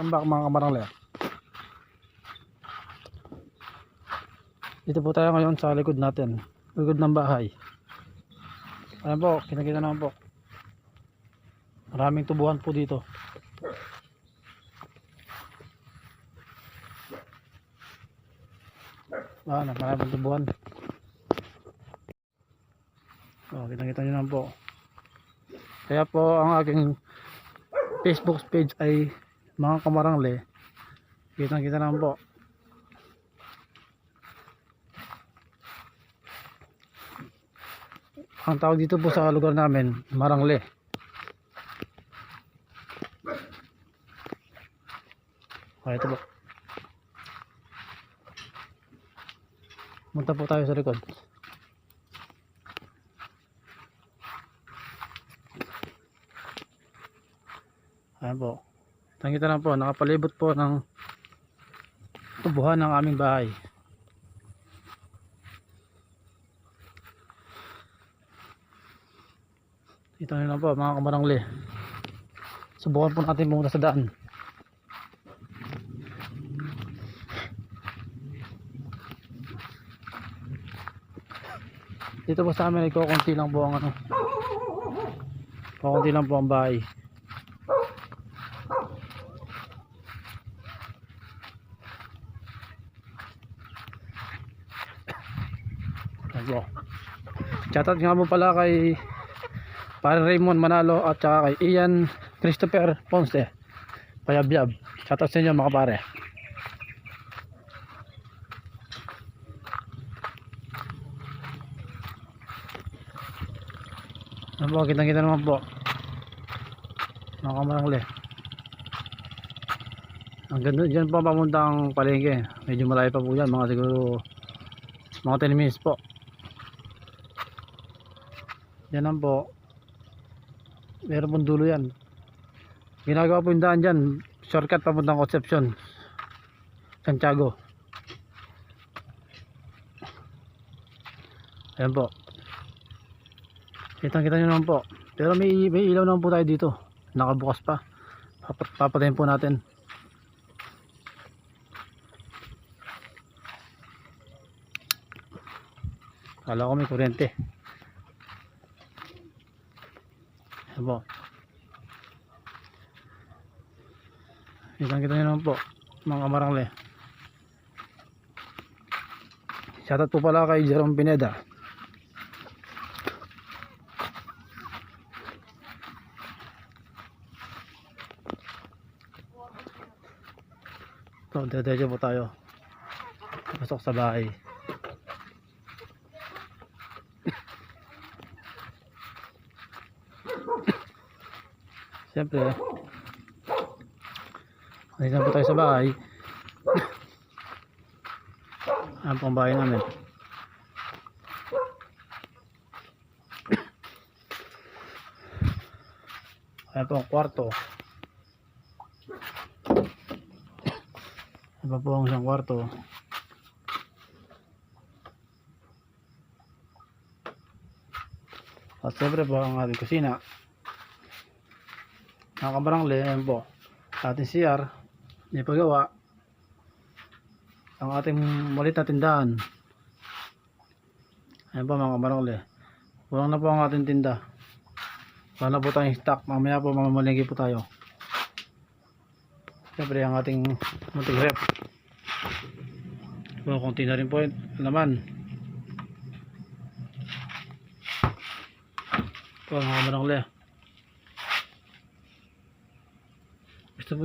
Welcome back mga kamarangler. Dito po tayo ngayon sa likod natin, likod ng bahay. Ayan po, kinakita naman po. Maraming tubuhan po dito. Maraming tubuhan. Kita nyo naman po. Kaya po ang aking Facebook page ay mga kamarangler. Kita naman po. Ang tawag dito po sa lugar namin, Marangle. Ito po. Punta po tayo sa likod. Ayan po. Kita lang po, nakapalibot po ng tubuhan ng aming bahay. Ito na lang po mga kamarangli. Subukan po natin pumunta sa daan. Dito po sa amin ay kukunti lang po ang kukunti lang po ang bahay. Ayan. Shoutout nga po pala kay Pare Raymond Manalo at saka kay Ian Christopher Ponce Payabyab. Shoutout sa inyo mga pare. Ano po, kitang-kita naman po mga kamarangli. Ang ganda dyan po papunta ang palengke. Medyo malayo pa po yan, mga siguro mga 10 minutes po. Yan lang po. Meron pong dulo yan. Ginagawa po yung daan dyan, shortcut papuntang Concepcion, Santiago. Ayan po. Kita nyo naman po. Pero may ilaw naman po tayo dito. Nakabukas pa. Papatayin po natin. Kala ko may kuryente. Ayan po. Kita nyo naman po mga kamarangli. Shoutout po pala kay Jerome Pineda. So, diretso po tayo pasok sa bahay. Siyempre dito po tayo sa bahay. Ayan po ang bahay namin. Ayan po ang kwarto. Ayan po ang isang kwarto. At siyempre po ang ating kusina. Mga kamarangli, ayan po ating CR, may pagawa. Ang ating malit na tindahan. Ayan po mga kamarangli, kulang na po ang ating tinda. Wala na po tayong stock. Mamaya po mamamalingki po tayo. Siyempre ang ating munting rep. So, konti na rin po naman. Ito mga kamarangli. Gusto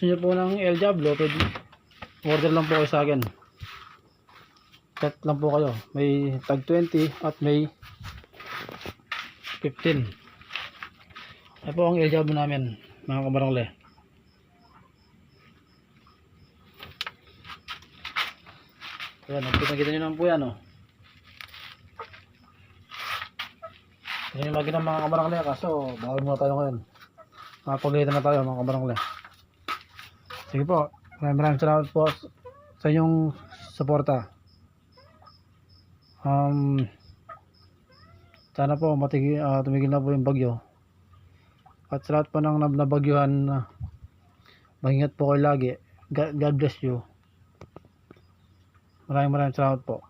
niyo po ng El Diablo, pwede order lang po kayo sa akin. Chat lang po kayo. May tag 20 at may 15. Ito po ang El Diablo namin mga kamarangli. Ayan, nakita nyo naman po yan, oh. Hindi nyo magiging mga kamarangli, kaso bawal muna tayo ngayon. Makapaglitan na tayo mga kamarangli. Sige po, maraming salamat po sa inyong suporta. Sana po tumigil na po yung bagyo. At sa lahat po ng nabagyuhan, Mag-ingat po kayo lagi. God bless you. Maraming salamat po.